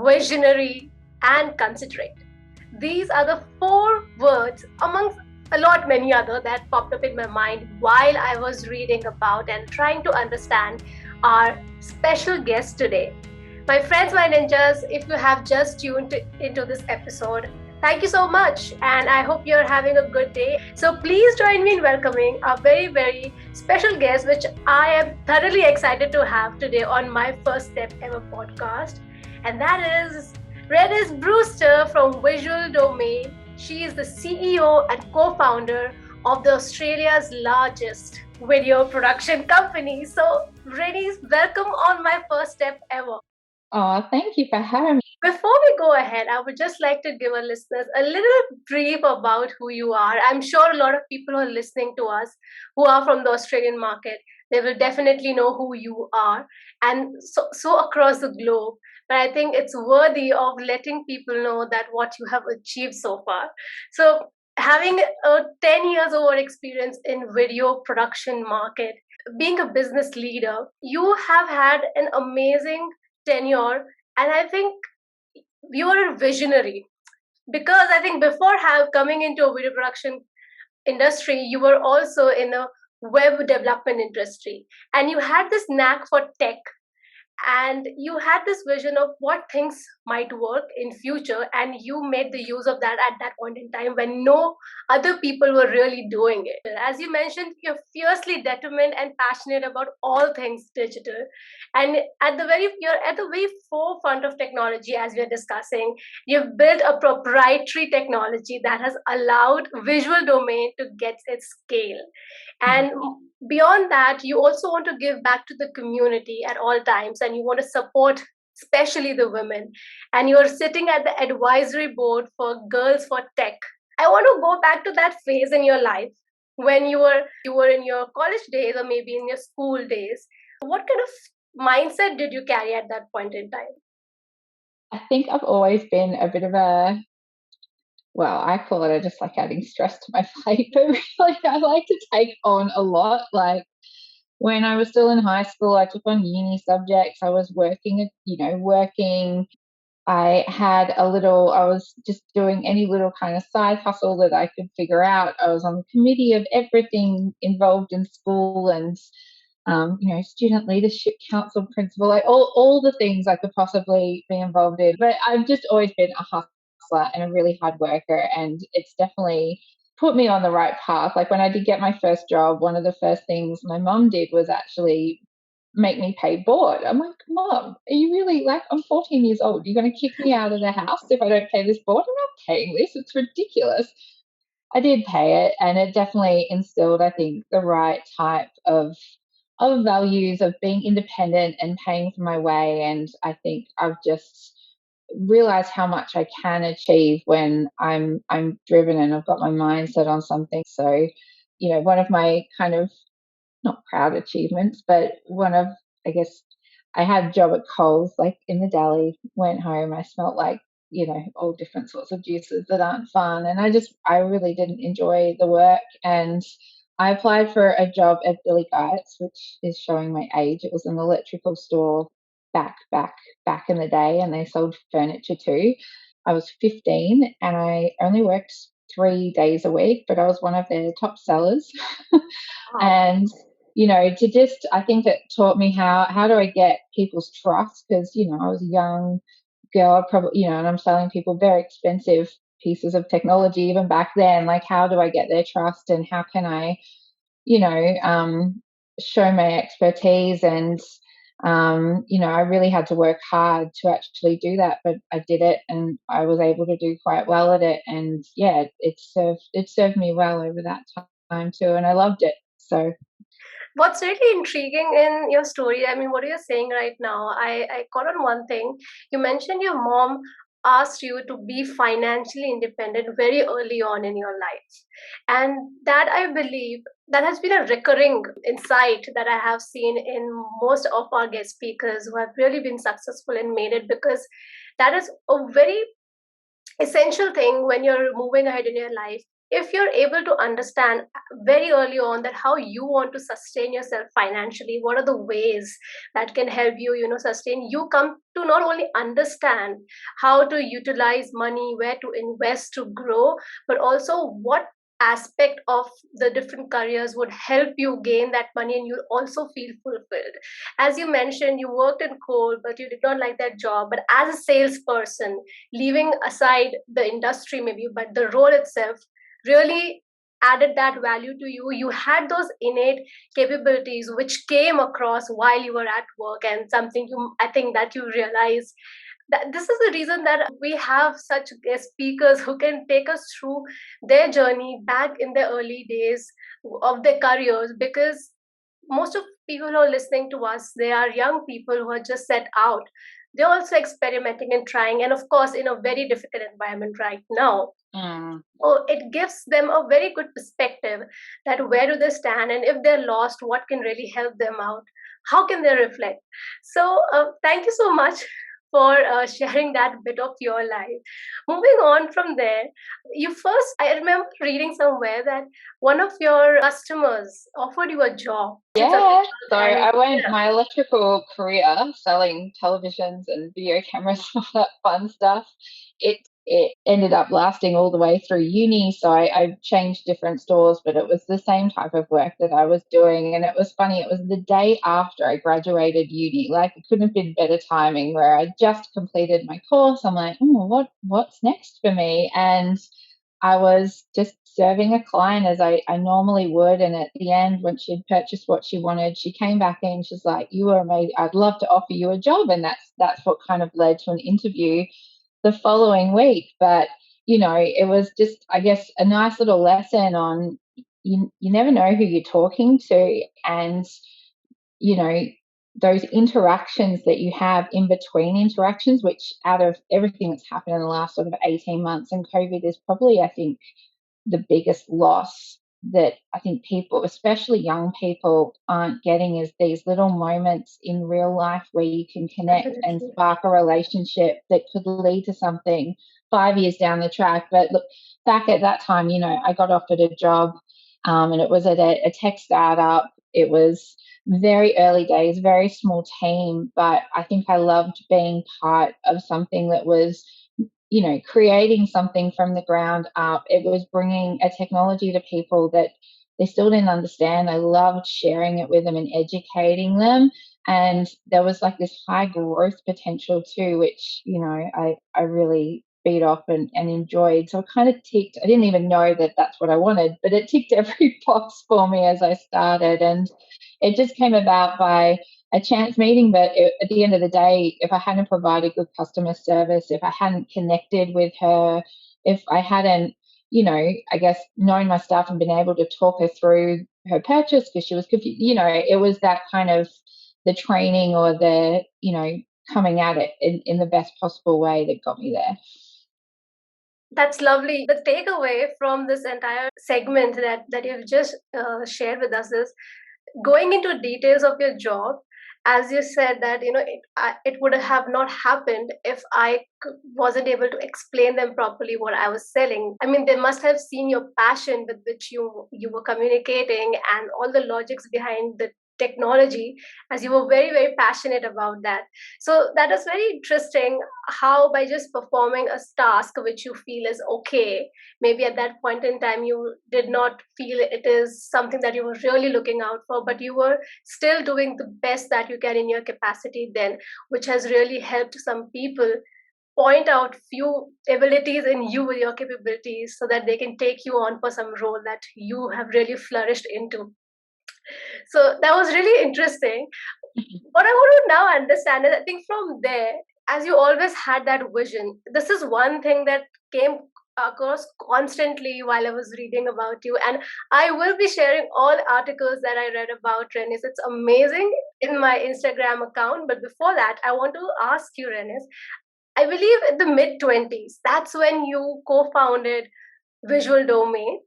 visionary, and considerate. These are the four words amongst a lot many other that popped up in my mind while I was reading about and trying to understand our special guest today. My friends, my ninjas, if you have just tuned into this episode, thank you so much, and I hope you're having a good day. So please join me in welcoming a very, very special guest, which I am thoroughly excited to have today on my First Step Ever podcast, and that is Redis Brewster from Visual Domain. She is the CEO and co-founder of the Australia's largest video production company. So, Redis, welcome on my First Step Ever. Oh, thank you for having me. Before we go ahead, I would just like to give our listeners a little brief about who you are. I'm sure a lot of people who are listening to us who are from the Australian market, they will definitely know who you are, and so across the globe. But I think it's worthy of letting people know that what you have achieved so far. So having a 10 years over experience in video production market, being a business leader, you have had an amazing tenure, and I think you are a visionary, because I think before coming into a video production industry, you were also in a web development industry, and you had this knack for tech, and you had this vision of what things might work in future, and you made the use of that at that point in time when no other people were really doing it. As you mentioned, you're fiercely determined and passionate about all things digital, and you're at the very forefront of technology. As we're discussing, you've built a proprietary technology that has allowed Visual Domain to get its scale, and beyond that, you also want to give back to the community at all times, and you want to support especially the women, and you're sitting at the advisory board for Girls for Tech. I want to go back to that phase in your life when you were in your college days, or maybe in your school days. What kind of mindset did you carry at that point in time? I think I've always been a bit of I call it, I just like adding stress to my plate, but really I like to take on a lot. Like when I was still in high school, I took on uni subjects. I was working. I was just doing any little kind of side hustle that I could figure out. I was on the committee of everything involved in school, and student leadership council principal, like all the things I could possibly be involved in. But I've just always been a hustler and a really hard worker, and it's definitely put me on the right path. Like when I did get my first job, one of the first things my mom did was actually make me pay board. I'm like, Mom, are you really, like, I'm 14 years old. You're going to kick me out of the house if I don't pay this board? I'm not paying this. It's ridiculous. I did pay it, and it definitely instilled, I think, the right type of values of being independent and paying for my way. And I think I've just realized how much I can achieve when I'm driven and I've got my mind set on something. So, one of my kind of not proud achievements, but one of, I guess, I had a job at Coles, like in the deli, went home, I smelt like, all different sorts of juices that aren't fun. And I really didn't enjoy the work. And I applied for a job at Billy Guides, which is showing my age. It was an electrical store back in the day, and they sold furniture too. I was 15 and I only worked 3 days a week, but I was one of their top sellers. And I think it taught me how do I get people's trust, because I was a young girl, probably, and I'm selling people very expensive pieces of technology even back then. Like, how do I get their trust, and how can I show my expertise? And I really had to work hard to actually do that, but I did it, and I was able to do quite well at it. And yeah, it served me well over that time too, and I loved it. So What's really intriguing in your story, I mean, what you're saying right now, I caught on one thing. You mentioned your mom asked you to be financially independent very early on in your life. And that, I believe, that has been a recurring insight that I have seen in most of our guest speakers who have really been successful and made it, because that is a very essential thing when you're moving ahead in your life. if you're able to understand very early on that how you want to sustain yourself financially, what are the ways that can help you, sustain, you come to not only understand how to utilize money, where to invest to grow, but also what aspect of the different careers would help you gain that money and you also feel fulfilled. As you mentioned, you worked in coal but you did not like that job, but as a salesperson, leaving aside the industry maybe, but the role itself really added that value to you. You had those innate capabilities which came across while you were at work, and something you, I think, that you realized that this is the reason that we have such guest speakers who can take us through their journey back in the early days of their careers, because most of people who are listening to us, they are young people who are just set out. They're also experimenting and trying, and of course in a very difficult environment right now. Mm. So it gives them a very good perspective that where do they stand, and if they're lost, what can really help them out? How can they reflect? So thank you so much for sharing that bit of your life. Moving on from there, I remember reading somewhere that one of your customers offered you a job. It's official, Yeah, so and I went yeah, my electrical career selling televisions and video cameras and all that fun stuff. It ended up lasting all the way through uni. So I changed different stores, but it was the same type of work that I was doing. And it was funny, it was the day after I graduated uni. Like it couldn't have been better timing where I just completed my course. I'm like, what's next for me? And I was just serving a client as I normally would. And at the end, when she'd purchased what she wanted, she came back in. She's like, "You were amazing. I'd love to offer you a job." And that's what kind of led to an interview the following week. But it was just, I guess, a nice little lesson on you never know who you're talking to, and you know, those interactions that you have in between interactions, which out of everything that's happened in the last sort of 18 months and COVID is probably, I think, the biggest loss that I think people, especially young people, aren't getting is these little moments in real life where you can connect and definitely. spark a relationship that could lead to something 5 years down the track. But look, back at that time, I got offered a job, and it was at a tech startup. It was very early days, very small team, but I think I loved being part of something that was creating something from the ground up. It was bringing a technology to people that they still didn't understand. I loved sharing it with them and educating them. And there was like this high growth potential too, which, I really beat off and enjoyed. So it kind of ticked, I didn't even know that that's what I wanted, but it ticked every box for me as I started. And it just came about by a chance meeting, but at the end of the day, if I hadn't provided good customer service, if I hadn't connected with her, if I hadn't, I guess, known my stuff and been able to talk her through her purchase because she was confused, it was that kind of the training or the, coming at it in the best possible way that got me there. That's lovely. The takeaway from this entire segment that you've just shared with us is going into details of your job. As you said that it would have not happened if wasn't able to explain them properly what I was selling. I mean, they must have seen your passion with which you were communicating and all the logics behind the technology, as you were very very passionate about that. So that is very interesting, how by just performing a task which you feel is okay, maybe at that point in time you did not feel it is something that you were really looking out for, but you were still doing the best that you can in your capacity then, which has really helped some people point out few abilities in you with your capabilities so that they can take you on for some role that you have really flourished into. So that was really interesting. What I want to now understand is, I think from there, as you always had that vision, this is one thing that came across constantly while I was reading about you. And I will be sharing all articles that I read about Renis. It's amazing in my Instagram account. But before that, I want to ask you, Renis, I believe in the mid 20s, that's when you co founded Visual Domain,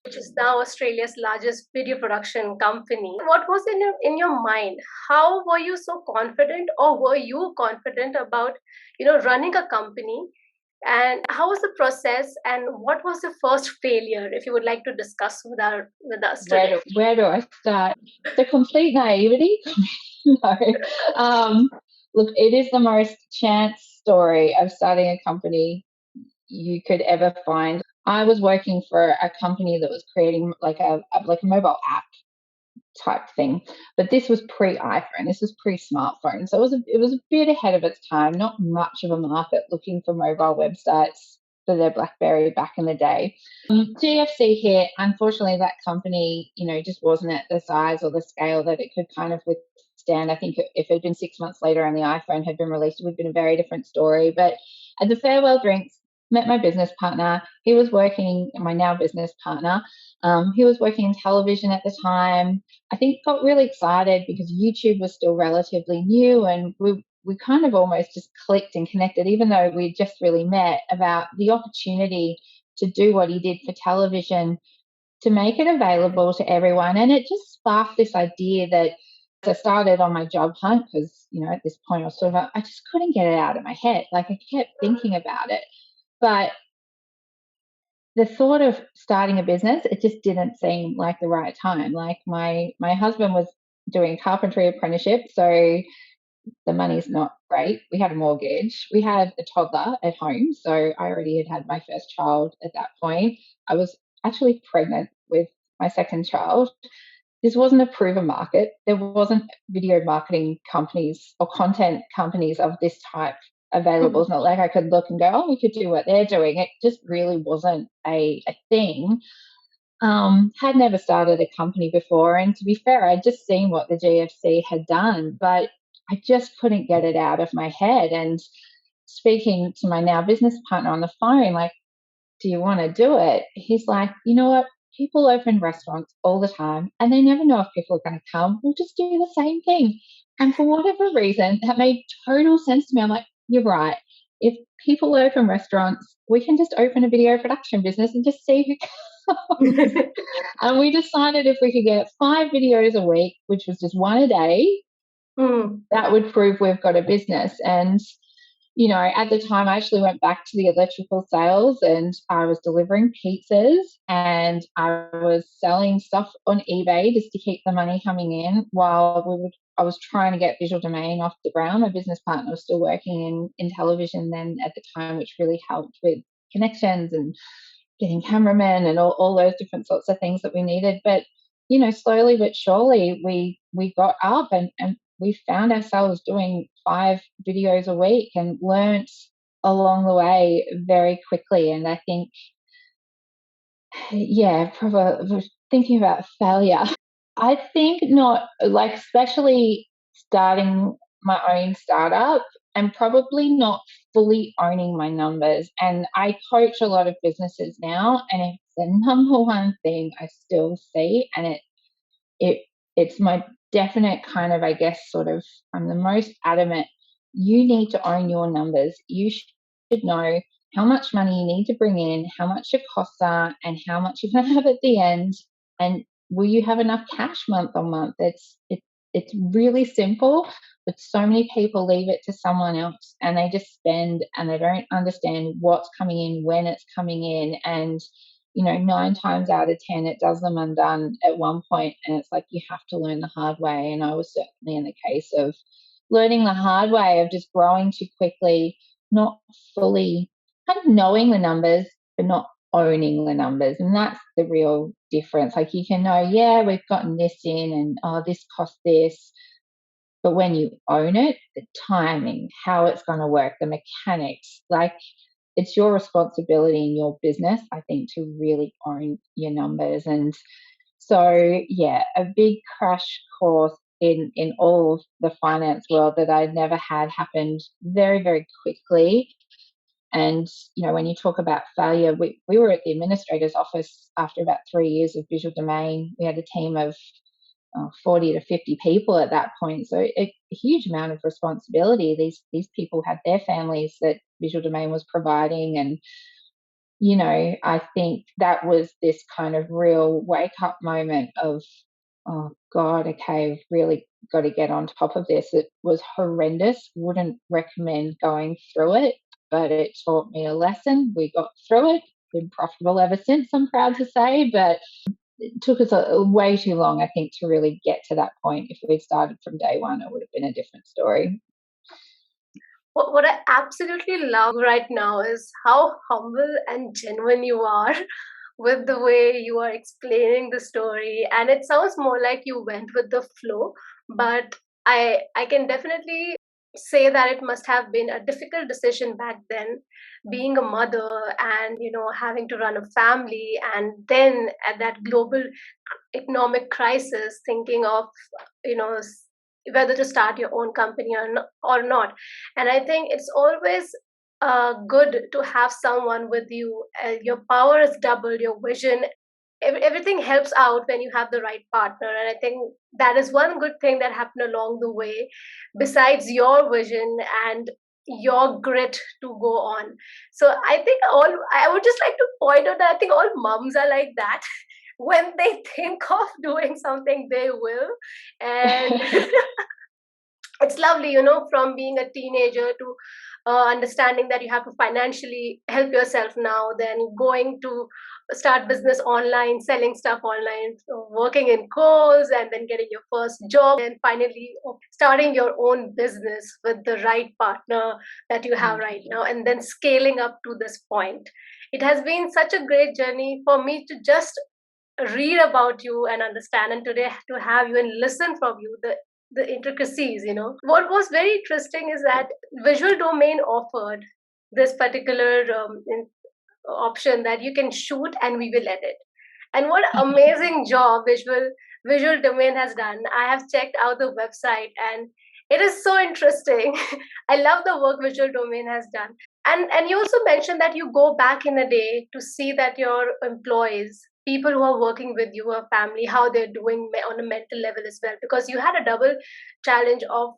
which is now Australia's largest video production company. What was in your mind? How were you so confident, or were you confident about running a company And how was the process, and what was the first failure, if you would like to discuss with us today? Where do I start? The complete naivety. No. Look, it is the most chance story of starting a company you could ever find. I was working for a company that was creating like a mobile app type thing, but this was pre-iPhone. This was pre-smartphone, so it was a bit ahead of its time. Not much of a market looking for mobile websites for their BlackBerry back in the day. GFC here, unfortunately, that company, just wasn't at the size or the scale that it could kind of withstand. I think if it had been 6 months later and the iPhone had been released, it would have been a very different story. But at the farewell drinks, met my business partner. He was working, my now business partner. He was working in television at the time. I think got really excited because YouTube was still relatively new, and we kind of almost just clicked and connected, even though we just really met, about the opportunity to do what he did for television, to make it available to everyone. And it just sparked this idea that I started on my job hunt because, at this point I was sort of, I just couldn't get it out of my head. Like I kept thinking about it. But the thought of starting a business, it just didn't seem like the right time. Like my husband was doing carpentry apprenticeship, so the money's not great. We had a mortgage. We had a toddler at home, so I already had my first child at that point. I was actually pregnant with my second child. This wasn't a proven market. There wasn't video marketing companies or content companies of this type available. Mhm. It's not like I could look and go, oh, we could do what they're doing. It just really wasn't a thing. Had never started a company before. And to be fair, I'd just seen what the GFC had done, but I just couldn't get it out of my head. And speaking to my now business partner on the phone, like, do you want to do it? He's like, you know what? People open restaurants all the time and they never know if people are going to come. We'll just do the same thing. And for whatever reason, that made total sense to me. I'm like, you're right. If people open restaurants, we can just open a video production business and just see who comes. And we decided if we could get 5 videos a week, which was just one a day, Mm. that would prove we've got a business. And at the time, I actually went back to the electrical sales and I was delivering pizzas and I was selling stuff on eBay just to keep the money coming in while I was trying to get Visual Domain off the ground. My business partner was still working in television then at the time, which really helped with connections and getting cameramen and all those different sorts of things that we needed. But, slowly but surely we got up and we found ourselves doing 5 videos a week and learnt along the way very quickly. And I think, yeah, probably thinking about failure. I think not, like, especially starting my own startup and probably not fully owning my numbers. And I coach a lot of businesses now, and it's the number one thing I still see. And it it's my definite kind of, I guess, sort of, I'm the most adamant. You need to own your numbers. You should know how much money you need to bring in, how much your costs are, and how much you're going to have at the end. And will you have enough cash month on month? It's really simple, but so many people leave it to someone else and they just spend and they don't understand what's coming in, when it's coming in, and 9 times out of 10, it does them undone at one point, and it's like you have to learn the hard way. And I was certainly in the case of learning the hard way of just growing too quickly, not fully kind of knowing the numbers, but not owning the numbers. And that's the real difference. Like you can know, yeah, we've gotten this in, and oh, this cost this. But when you own it, the timing, how it's going to work, the mechanics, like it's your responsibility in your business, I think, to really own your numbers. And so, yeah, a big crash course in all of the finance world that I'd never had happened very, very quickly. And, when you talk about failure, we were at the administrator's office after about 3 years of Visual Domain. We had a team of 40 to 50 people at that point. So a huge amount of responsibility. These people had their families that Visual Domain was providing. And, I think that was this kind of real wake up moment of, oh God, okay, I've really got to get on top of this. It was horrendous. Wouldn't recommend going through it. but it taught me a lesson. We got through it. Been profitable ever since, I'm proud to say, but it took us way too long, I think, to really get to that point. If we'd started from day one, it would have been a different story. What I absolutely love right now is how humble and genuine you are with the way you are explaining the story. And it sounds more like you went with the flow, but I can definitely say that it must have been a difficult decision back then, being a mother and having to run a family, and then at that global economic crisis, thinking of you know s- whether to start your own company or not. And I think it's always good to have someone with you. Your power is doubled, your vision, everything helps out when you have the right partner. And I think that is one good thing that happened along the way, besides your vision and your grit to go on. So I think all I would just like to point out that I think all moms are like that. When they think of doing something, they will. And it's lovely, from being a teenager to understanding that you have to financially help yourself now, then going to start business online, selling stuff online, so working in calls, and then getting your first job, and finally starting your own business with the right partner that you have right now, and then scaling up to this point. It has been such a great journey for me to just read about you and understand, and today to have you and listen from you the intricacies. What was very interesting is that visual domain offered this particular option that you can shoot and we will edit. And what amazing job visual domain has done. I have checked out the website, and it is so interesting. I love the work visual domain has done. And you also mentioned that you go back in a day to see that your employees, people who are working with you, your family, how they're doing on a mental level as well, because you had a double challenge of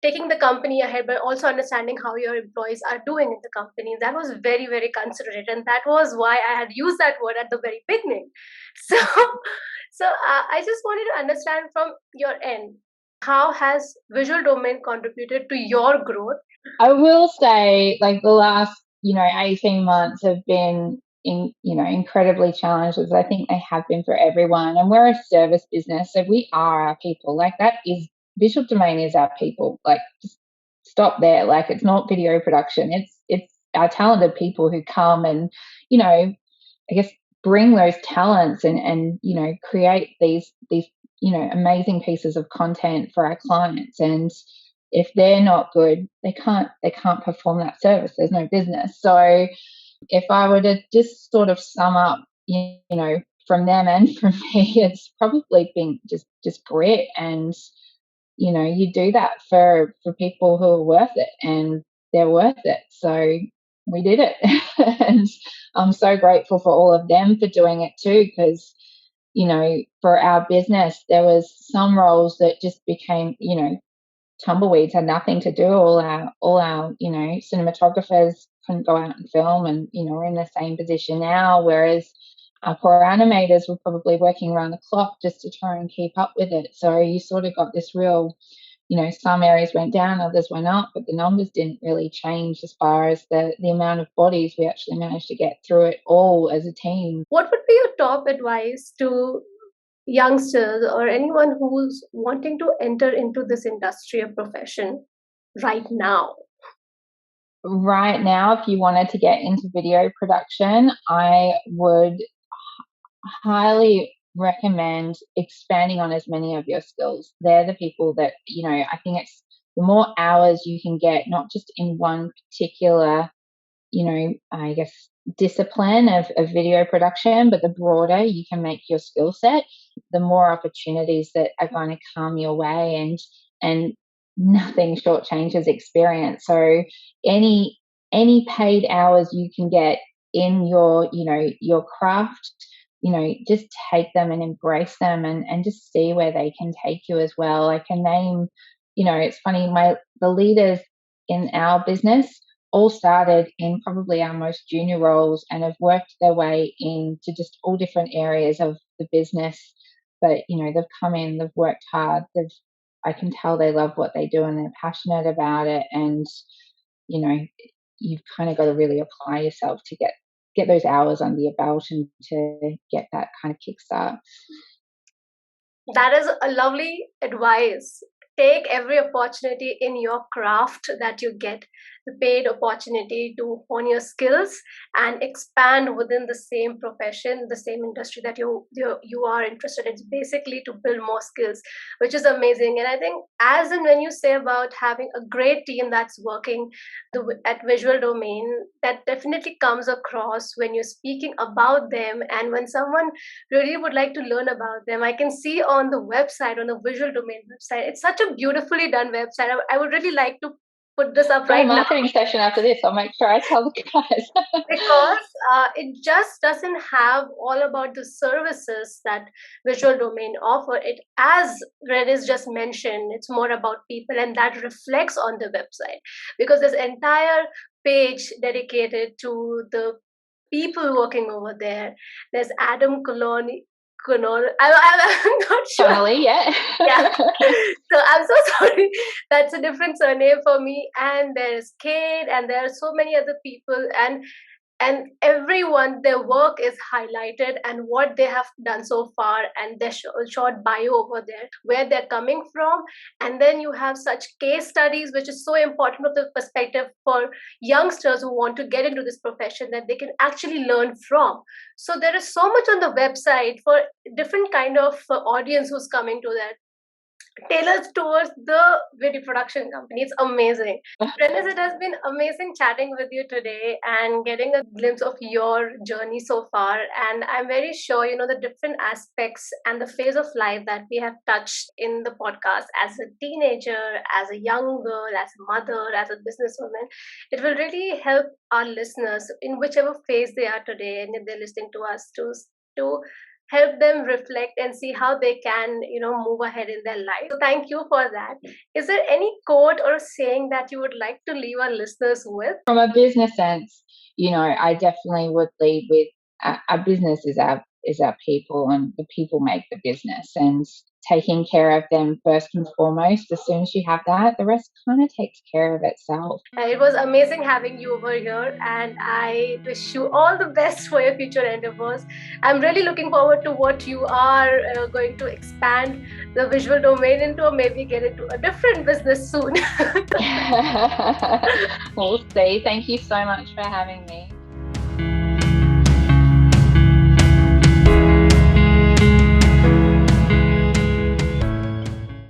taking the company ahead, but also understanding how your employees are doing in the company. That was very, very considerate, and that was why I had used that word at the very beginning. So, I just wanted to understand from your end, how has visual domain contributed to your growth? I will say, like, the last, 18 months have been incredibly challenged, as I think they have been for everyone. And we're a service business, so we are our people. Like, that is visual domain is our people. Like, just stop there. Like, it's not video production. It's our talented people who come and, I guess, bring those talents and create these amazing pieces of content for our clients. And if they're not good, they can't perform that service. There's no business. So if I were to just sort of sum up, from them and from me, it's probably been just grit. And you do that for people who are worth it, and they're worth it. So we did it. And I'm so grateful for all of them for doing it too, because for our business, there was some roles that just became, tumbleweeds, had nothing to do. All our cinematographers couldn't go out and film, and we're in the same position now. Whereas our poor animators were probably working around the clock just to try and keep up with it. So you sort of got this real, some areas went down, others went up, but the numbers didn't really change as far as the amount of bodies. We actually managed to get through it all as a team. What would be your top advice to youngsters or anyone who's wanting to enter into this industry or profession right now? Right now, if you wanted to get into video production, I would highly recommend expanding on as many of your skills. They're the people that, I think it's the more hours you can get, not just in one particular, I guess, discipline of video production, but the broader you can make your skill set, the more opportunities that are going to come your way. And nothing shortchanges experience. So any paid hours you can get in your craft, just take them and embrace them, and just see where they can take you as well. I can name, it's funny, the leaders in our business all started in probably our most junior roles and have worked their way into just all different areas of the business. But they've come in, they've worked hard, I can tell they love what they do and they're passionate about it. And you know you've kind of got to really apply yourself to get those hours under your belt and to get that kind of kickstart. That is a lovely advice. Take every opportunity in your craft that you get, the paid opportunity to hone your skills and expand within the same profession, the same industry that you are interested in. It's basically to build more skills, which is amazing. And I think, as in when you say about having a great team that's working at Visual Domain, that definitely comes across when you're speaking about them, and when someone really would like to learn about them. I can see on the website, on the Visual Domain website, it's such a beautifully done website. I would really like to put this up Got a right now, marketing session after this. I'll make sure I tell the guys. because it just doesn't have all about the services that Visual Domain offer. It, as Renis just mentioned, it's more about people, and that reflects on the website, because there's entire page dedicated to the people working over there. There's Adam Coloni. I'm not sure. Finally, yeah. Yeah. So I'm so sorry. That's a different surname for me. And there's Kate, and there are so many other people, and everyone, their work is highlighted and what they have done so far, and their short bio over there, where they're coming from. And then you have such case studies, which is so important from the perspective for youngsters who want to get into this profession, that they can actually learn from. So there is so much on the website for different kind of audience who's coming to that, tailored towards the video production company. It's amazing. Dennis, it has been amazing chatting with you today and getting a glimpse of your journey so far. And I'm very sure, the different aspects and the phase of life that we have touched in the podcast, as a teenager, as a young girl, as a mother, as a businesswoman, it will really help our listeners in whichever phase they are today, and if they're listening to us, to help them reflect and see how they can move ahead in their life. So thank you for that. Is there any quote or saying that you would like to leave our listeners with? From a business sense, I definitely would lead with our business is our people, and the people make the business, and taking care of them first and foremost. As soon as you have that, the rest kind of takes care of itself. It was amazing having you over here, and I wish you all the best for your future endeavors. I'm really looking forward to what you are going to expand the Visual Domain into, or maybe get into a different business soon. We'll see. Thank you so much for having me.